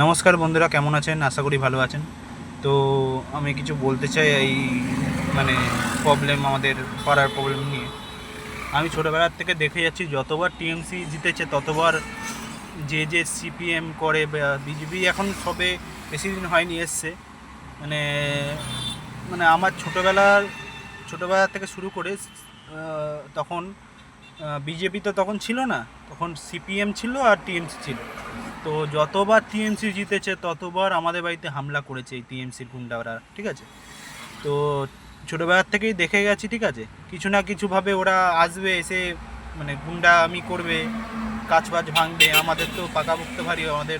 নমস্কার বন্ধুরা, কেমন আছেন? আশা করি ভালো আছেন। তো আমি কিছু বলতে চাই এই মানে প্রবলেম, আমাদের পাড়ার প্রবলেম নিয়ে। আমি ছোটোবেলার থেকে দেখে যাচ্ছি, যতবার টিএমসি জিতেছে ততবার যে সিপিএম করে বা বিজেপি এখন সবে বেশি দিন হয়নি এসছে। মানে মানে আমার ছোটোবেলা থেকে শুরু করে তখন বিজেপি তো তখন ছিল না, তখন সিপিএম ছিল আর টিএমসি ছিল। তো যতবার টিএমসি জিতেছে ততবার আমাদের বাড়িতে হামলা করেছে এই টিএমসির গুন্ডারা, ঠিক আছে? তো ছোটোবেলার থেকেই দেখে গেছি, ঠিক আছে, কিছু না কিছুভাবে ওরা আসবে, এসে মানে গুন্ডামি করবে, কাজ বাজ ভাঙবে। আমাদের তো পাকাপোক্ত বাড়ি, আমাদের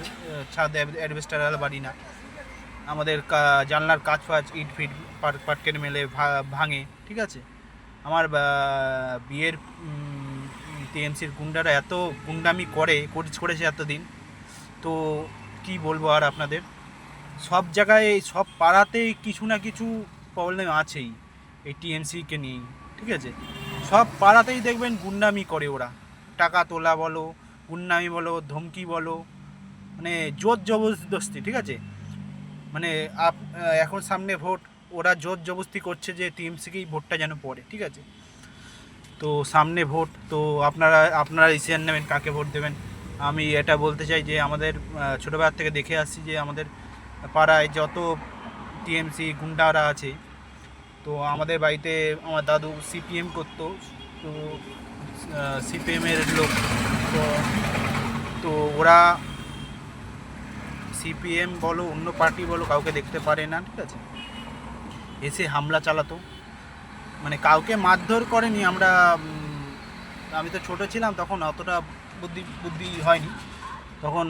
ছাদ অ্যাডভেস্টার বাড়ি না, আমাদের জানলার কাজ ফাজ ইট ফিট পাটকের মেলে ভাঙে, ঠিক আছে। আমার বিয়ের টিএমসির গুন্ডারা এত গুন্ডামি করেছে এতদিন, তো কি বলবো আর আপনাদের। সব জায়গায়, সব পাড়াতেই কিছু না কিছু প্রবলেম আছেই এই টিএমসিকে নিয়েই, ঠিক আছে। সব পাড়াতেই দেখবেন গুন্ডামি করে ওরা, টাকা তোলা বলো, গুন্ডামি বলো, ধমকি বলো, মানে জোর জবরদস্তি, ঠিক আছে। মানে এখন সামনে ভোট, ওরা জোর জবরদস্তি করছে যে টিএমসিকেই ভোটটা যেন পড়ে, ঠিক আছে। তো সামনে ভোট, তো আপনারা ডিসিশন নেবেন কাকে ভোট দেবেন। আমি এটা বলতে চাই যে আমাদের ছোটোবেলার থেকে দেখে আসছি যে আমাদের পাড়ায় যত টিএমসি গুন্ডারা আছে, তো আমাদের বাড়িতে আমার দাদু সিপিএম করতো। তো সিপিএমের লোক, তো তো ওরা সিপিএম বলো অন্য পার্টি বলো কাউকে দেখতে পারে না, ঠিক আছে, এসে হামলা চালাতো। মানে কাউকে মারধর করেনি। আমি তো ছোট ছিলাম তখন, অতটা বুদ্ধি বুদ্ধি হয়নি তখন।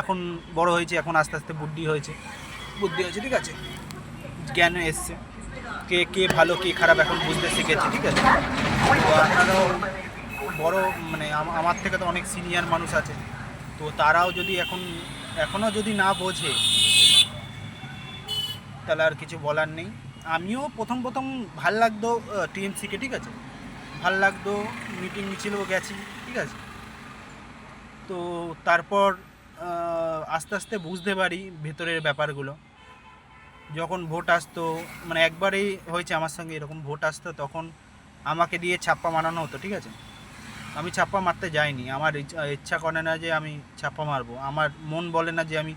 এখন বড় হয়েছে, এখন আস্তে আস্তে বুদ্ধি হয়েছে, ঠিক আছে, জ্ঞান এসছে, কে কে ভালো কে খারাপ এখন বুঝতে শিখেছি, ঠিক আছে। তো আপনারাও বড়, মানে আমার থেকে তো অনেক সিনিয়র মানুষ আছে, তো তারাও যদি এখনও যদি না বোঝে, তাহলে আর কিছু বলার নেই। আমিও প্রথম প্রথম ভাল লাগতো টিএমসিকে, ঠিক আছে, ভাল লাগতো, মিটিং মিছিলও গেছি, ঠিক আছে। তো তারপর আস্তে আস্তে বুঝতে পারি ভেতরের ব্যাপারগুলো। যখন ভোট আসতো, মানে একবারেই হয়েছে আমার সঙ্গে এরকম, ভোট আসতো তখন আমাকে দিয়ে ছাপ্পা মারানো হতো, ঠিক আছে। আমি ছাপ্পা মারতে যাইনি, আমার ইচ্ছা করে না যে আমি ছাপ্পা মারবো, আমার মন বলে না যে আমি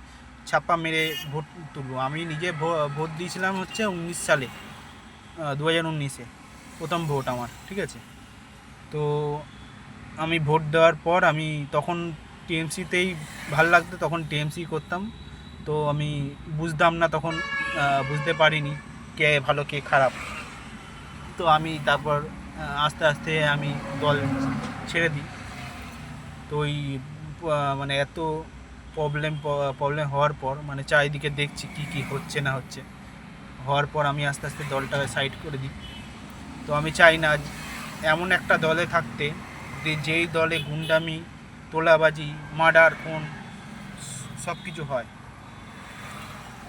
ছাপ্পা মেরে ভোট তুলবো। আমি নিজে ভোট দিয়েছিলাম হচ্ছে 19 সালে, 2019-এ প্রথম ভোট আমার, ঠিক আছে। তো আমি ভোট দেওয়ার পর আমি তখন টিএমসিতেই ভাল লাগতো, তখন টিএমসি করতাম। তো আমি বুঝতাম না তখন, বুঝতে পারিনি কে ভালো কে খারাপ। তো আমি তারপর আস্তে আস্তে আমি দল ছেড়ে দিই। তো ওই মানে এত প্রবলেম প্রবলেম হওয়ার পর, মানে চারিদিকে দেখছি কি কি হচ্ছে না হচ্ছে, হওয়ার পর আমি আস্তে আস্তে দলটাকে সাইড করে দিই। তো আমি চাই না এমন একটা দলে থাকতে যে যেই দলে গুন্ডামি, তোলাবাজি, মার্ডার, খুন সব কিছু হয়।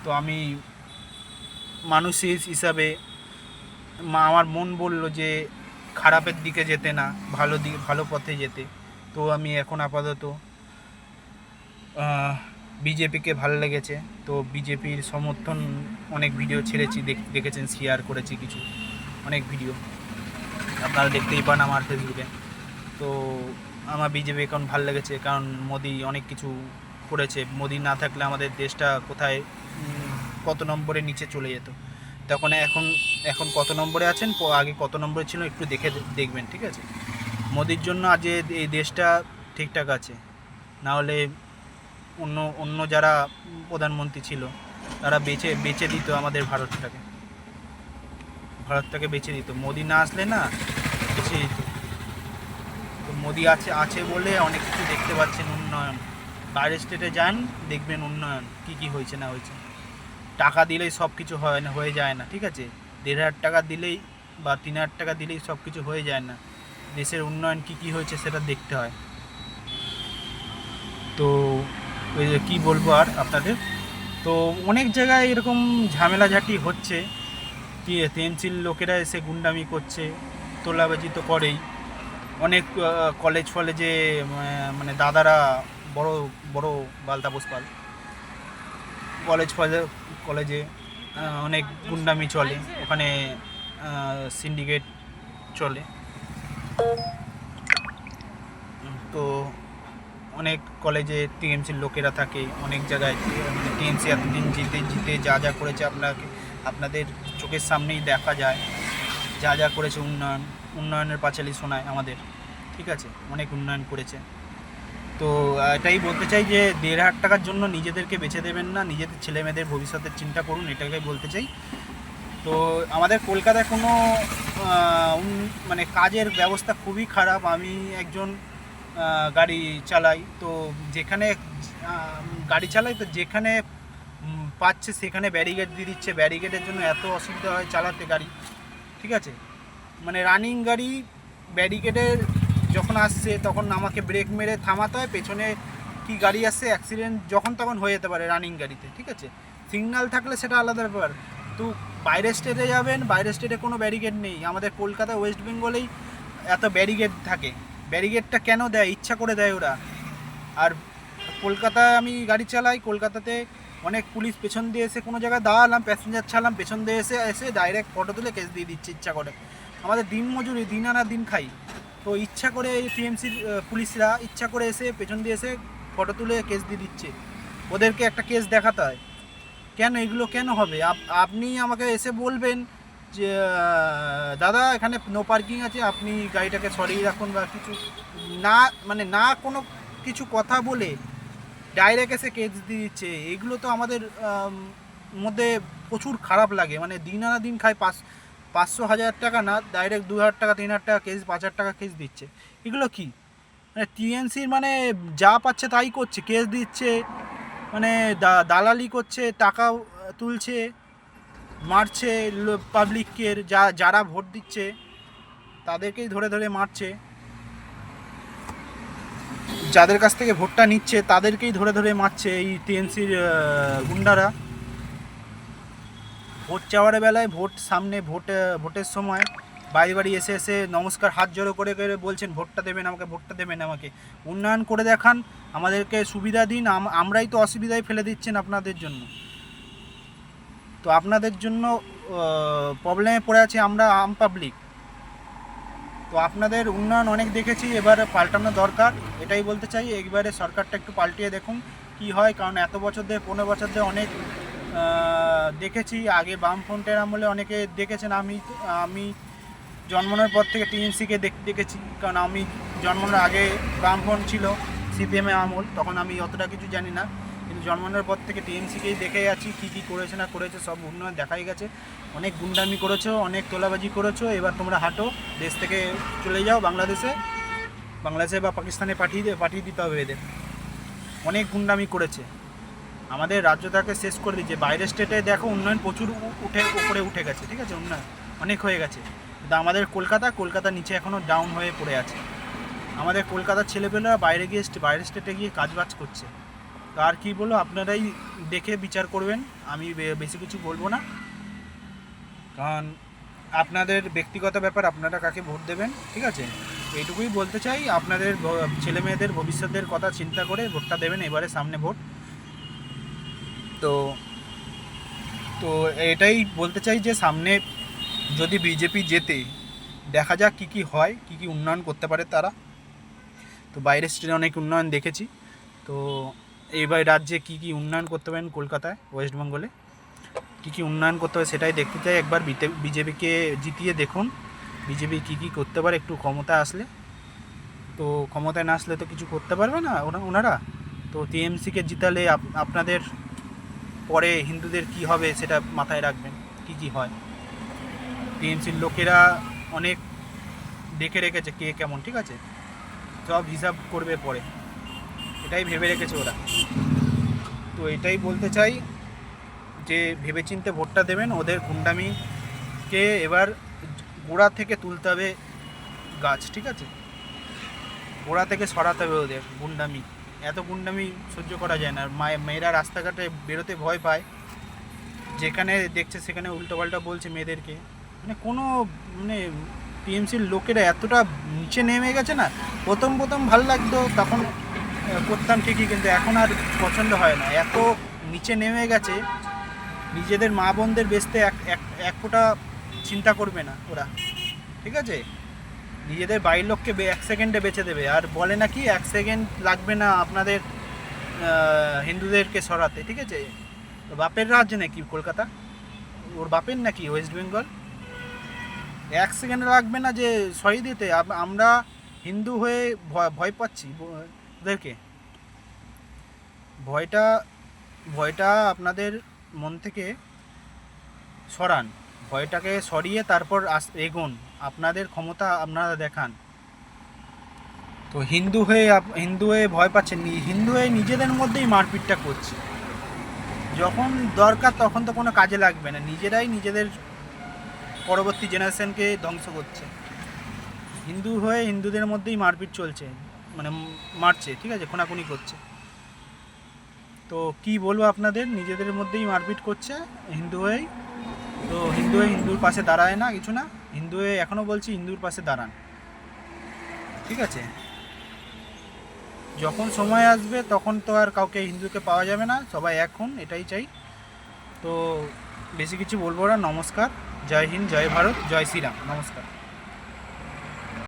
তো আমি মানুষ হিসাবে আমার মন বলল যে খারাপের দিকে যেতে না, ভালো পথে যেতে। তো আমি এখন আপাতত বিজেপিকে ভালো লেগেছে। তো বিজেপির সমর্থন, অনেক ভিডিও ছেড়েছি, দেখেছেন, শেয়ার করেছি কিছু, অনেক ভিডিও আপনারা দেখতেই পান আমার ফেসবুকে। তো আমার বিজেপি এখন ভালো লেগেছে, কারণ মোদি অনেক কিছু করেছে। মোদি না থাকলে আমাদের দেশটা কোথায় কত নম্বরে নিচে চলে যেত। তখন এখন এখন কত নম্বরে আছেন, আগে কত নম্বরে ছিল একটু দেখবেন, ঠিক আছে। মোদির জন্য আজ এই দেশটা ঠিকঠাক আছে, না হলে অন্য অন্য যারা প্রধানমন্ত্রী ছিল তারা বেচে দিত আমাদের ভারতটাকে বেচে দিত। মোদি না আসলে না বেচে দিত। তো মোদি আছে বলে অনেক কিছু দেখতে পাচ্ছেন, উন্নয়ন। বাইরের স্টেটে যান, দেখবেন উন্নয়ন কী কী হয়েছে না হয়েছে। টাকা দিলেই সব কিছু হয়ে যায় না, ঠিক আছে। 1,500 টাকা দিলেই বা 3,000 টাকা দিলেই সব কিছু হয়ে যায় না। দেশের উন্নয়ন কী কী হয়েছে সেটা দেখতে হয়। তো ওই যে কী বলবো আর আপনাদের। তো অনেক জায়গায় এরকম ঝামেলাঝাটি হচ্ছে, কি টিএমসির লোকেরা এসে গুন্ডামি করছে, তোলাবাজি তো করেই। অনেক কলেজে মানে দাদারা বড় বড় বালতা পোষপাল, কলেজে অনেক গুন্ডামি চলে, ওখানে সিন্ডিকেট চলে। তো অনেক কলেজে টিএমসির লোকেরা থাকে, অনেক জায়গায় মানে টিএমসি এতদিন জিতে জিতে যা যা করেছে আপনাদের চোখের সামনেই দেখা যায়, যা যা করেছে উন্নয়নের পাঁচালী শোনায় আমাদের, ঠিক আছে, অনেক উন্নয়ন করেছে। তো এটাই বলতে চাই যে 1,500 টাকার জন্য নিজেদেরকে বেছে দেবেন না, নিজেদের ছেলেমেয়েদের ভবিষ্যতের চিন্তা করুন, এটাকে বলতে চাই। তো আমাদের কলকাতায় কোনো মানে কাজের ব্যবস্থা খুবই খারাপ। আমি একজন গাড়ি চালাই, তো যেখানে গাড়ি চালাই তো যেখানে পাচ্ছে সেখানে ব্যারিকেড দিয়ে দিচ্ছে। ব্যারিকেডের জন্য এত অসুবিধা হয় চালাতে গাড়ি, ঠিক আছে, মানে রানিং গাড়ি ব্যারিকেডের যখন আসছে তখন আমাকে ব্রেক মেরে থামাতে হয়, পেছনে কি গাড়ি আসছে অ্যাক্সিডেন্ট যখন তখন হয়ে যেতে পারে রানিং গাড়িতে, ঠিক আছে। সিগন্যাল থাকলে সেটা আলাদা ব্যাপার। তো বাইরের স্টেটে যাবেন, বাইরের স্টেটে কোনো ব্যারিকেড নেই, আমাদের কলকাতা ওয়েস্ট বেঙ্গলেই এত ব্যারিকেড থাকে। ব্যারিকেডটা কেন দেয়? ইচ্ছা করে দেয় ওরা। আর কলকাতায় আমি গাড়ি চালাই, কলকাতাতে অনেক পুলিশ পেছন দিয়ে এসে কোনো জায়গায় দাঁড়ালাম, প্যাসেঞ্জার ছাড়লাম, পেছন দিয়ে এসে ডাইরেক্ট ফটো তুলে কেস দিয়ে দিচ্ছে ইচ্ছা করে। আমাদের দিন মজুরি, দিন আনা দিন খাই, তো ইচ্ছা করে টিএমসির পুলিশরা ইচ্ছা করে এসে পেছন দিয়ে এসে ফটো তুলে কেস দিয়ে দিচ্ছে। ওদেরকে একটা কেস দেখাতে হয়। কেন এগুলো কেন হবে? আপনি আমাকে এসে বলবেন যে দাদা এখানে নো পার্কিং আছে, আপনি গাড়িটাকে সরিয়ে রাখুন বা কিছু না, মানে না কোনো কিছু কথা বলে ডাইরেক্ট এসে কেস দিয়ে দিচ্ছে। এগুলো তো আমাদের মধ্যে প্রচুর খারাপ লাগে। মানে দিন আনা দিন খায়, 500-1000 টাকা না, ডাইরেক্ট 2,000 টাকা 3,000 টাকা কেস, 5,000 টাকা কেস দিচ্ছে। এগুলো কি মানে টিএনসির মানে যা পাচ্ছে তাই করছে, কেস দিচ্ছে, মানে দালালি করছে, টাকা তুলছে, মারছে পাবলিককে, যারা ভোট দিচ্ছে তাদেরকেই ধরে ধরে মারছে, যাদের কাছ থেকে ভোটটা নিচ্ছে তাদেরকেই ধরে ধরে মারছে এই টিএনসির গুন্ডারা। ভোট চাওয়ার বেলায়, ভোট সামনে, ভোটের সময় বাড়ি বাড়ি এসে এসে নমস্কার হাত জড়ো করে করে বলছেন ভোটটা দেবেন আমাকে, ভোটটা দেবেন আমাকে, উন্নয়ন করে দেখান, আমাদেরকে সুবিধা দিন, আমরাই তো অসুবিধায় ফেলে দিচ্ছেন আপনাদের জন্য। তো আপনাদের জন্য প্রবলেমে পড়ে আছি আমরা আম পাবলিক। তো আপনাদের উন্নয়ন অনেক দেখেছি, এবার পাল্টানো দরকার, এটাই বলতে চাই। এবারে সরকারটা একটু পাল্টিয়ে দেখুন কি হয়, কারণ এত বছর ধরে 15 বছর ধরে অনেক দেখেছি। আগে বামফ্রন্টের আমলে অনেকে দেখেছেন, আমি জন্মানোর পর থেকে টিএমসিকে দেখেছি, কারণ আমি জন্মানোর আগে বামফ্রন্ট ছিল, সিপিএমের আমল, তখন আমি অতটা কিছু জানি না, কিন্তু জন্মানোর পর থেকে টিএমসিকেই দেখে যাচ্ছি কী কী করেছে না করেছে, সব উন্নয়ন দেখাই গেছে। অনেক গুন্ডামি করেছো, অনেক তোলাবাজি করেছো, এবার তোমরা হাঁটো, দেশ থেকে চলে যাও বাংলাদেশে বা পাকিস্তানে পাঠিয়ে দিতে হবে এদের। অনেক গুন্ডামি করেছে, আমাদের রাজ্যটাকে শেষ করে দিচ্ছে। বাইরের স্টেটে দেখো উন্নয়ন প্রচুর উপরে উঠে গেছে, ঠিক আছে, উন্নয়ন অনেক হয়ে গেছে, কিন্তু আমাদের কলকাতা নিচে এখনও ডাউন হয়ে পড়ে আছে। আমাদের কলকাতার ছেলেপেলেরা বাইরের স্টেটে গিয়ে কাজবাজ করছে। তো আর কী বলো, আপনারাই দেখে বিচার করবেন, আমি বেশি কিছু বলবো না, কারণ আপনাদের ব্যক্তিগত ব্যাপার, আপনারা কাকে ভোট দেবেন, ঠিক আছে, এইটুকুই বলতে চাই। আপনাদের ছেলে মেয়েদের ভবিষ্যতের কথা চিন্তা করে ভোটটা দেবেন, এবারে সামনে ভোট। তো তো এটাই বলতে চাই যে সামনে যদি বিজেপি জেতে, দেখা যাক কী কী হয়, কী কী উন্নয়ন করতে পারে তারা। তো বাইরের স্টেটে অনেক উন্নয়ন দেখেছি, তো এইবার রাজ্যে কী কী উন্নয়ন করতে পারেন, কলকাতায় ওয়েস্ট বেঙ্গলে কী কী উন্নয়ন করতে হবে সেটাই দেখতে চাই। একবার বিজেপিকে জিতিয়ে দেখুন বিজেপি কী কী করতে পারে একটু ক্ষমতায় আসলে। তো ক্ষমতায় না আসলে তো কিছু করতে পারবে না ওনারা। তো টিএমসিকে জিতালে আপনাদের পরে হিন্দুদের কি হবে সেটা মাথায় রাখবেন, কি কি হয়। টিএমসির লোকেরা অনেক দেখে রেখেছে কে কেমন, ঠিক আছে, সব হিসাব করবে পরে, এটাই ভেবে রেখেছে ওরা। তো এটাই বলতে চাই যে ভেবেচিন্তে ভোটটা দেবেন। ওদের গুন্ডামিকে এবার গোড়া থেকে তুলতে হবে গাছ, ঠিক আছে, গোড়া থেকে সরাতে হবে ওদের গুন্ডামি। এত গুন্ডামি সহ্য করা যায় না। মেয়েরা রাস্তাঘাটে বেরোতে ভয় পায়, যেখানে দেখছে সেখানে উল্টোপাল্টা বলছে মেয়েদেরকে, মানে কোনো মানে টিএমসির লোকেরা এতটা নিচে নেমে গেছে না। প্রথম ভালো লাগতো, তখন করতাম ঠিকই, কিন্তু এখন আর পছন্দ হয় না। এত নিচে নেমে গেছে, নিজেদের মা বোনদের বেচতে এক ফোঁটা চিন্তা করবে না ওরা, ঠিক আছে? নিজেদের বাড়ির লোককে 1 সেকেন্ডে বেচে দেবে, আর বলে নাকি 1 সেকেন্ড লাগবে না আপনাদের হিন্দুদেরকে সরাতে, ঠিক আছে? বাপের রাজ্য নাকি কলকাতা, ওর বাপের নাকি ওয়েস্ট বেঙ্গল? 1 সেকেন্ড লাগবে না যে সরিয়ে দিতে। আমরা হিন্দু হয়ে ভয় পাচ্ছি ওদেরকে। ভয়টা আপনাদের মন থেকে সরান, ভয়টাকে সরিয়ে তারপর এগোন, আপনাদের ক্ষমতা আপনারা দেখান। তো হিন্দু হয়ে ভয় পাচ্ছেন, হিন্দু হয়ে নিজেদের মধ্যেই মারপিটটা করছে। যখন দরকার তখন তো কোনো কাজে লাগবে না, নিজেরাই নিজেদের পরবর্তী জেনারেশনকে ধ্বংস করছে। হিন্দু হয়ে হিন্দুদের মধ্যেই মারপিট চলছে, মানে মারছে, ঠিক আছে, খুনাখুনি করছে। তো কি বলবো আপনাদের, নিজেদের মধ্যেই মারপিট করছে হিন্দু হয়েই। তো হিন্দু হয়ে হিন্দুর পাশে দাঁড়ায় না, কিছু না। হিন্দু হয়ে এখনও বলছি হিন্দুর পাশে দাঁড়ান, ঠিক আছে? যখন সময় আসবে তখন তো আর কাউকে হিন্দুকে পাওয়া যাবে না, সবাই এক হন, এটাই চাই। তো বেশি কিছু বলবো না, নমস্কার, জয় হিন্দ, জয় ভারত, জয় শ্রীরাম, নমস্কার।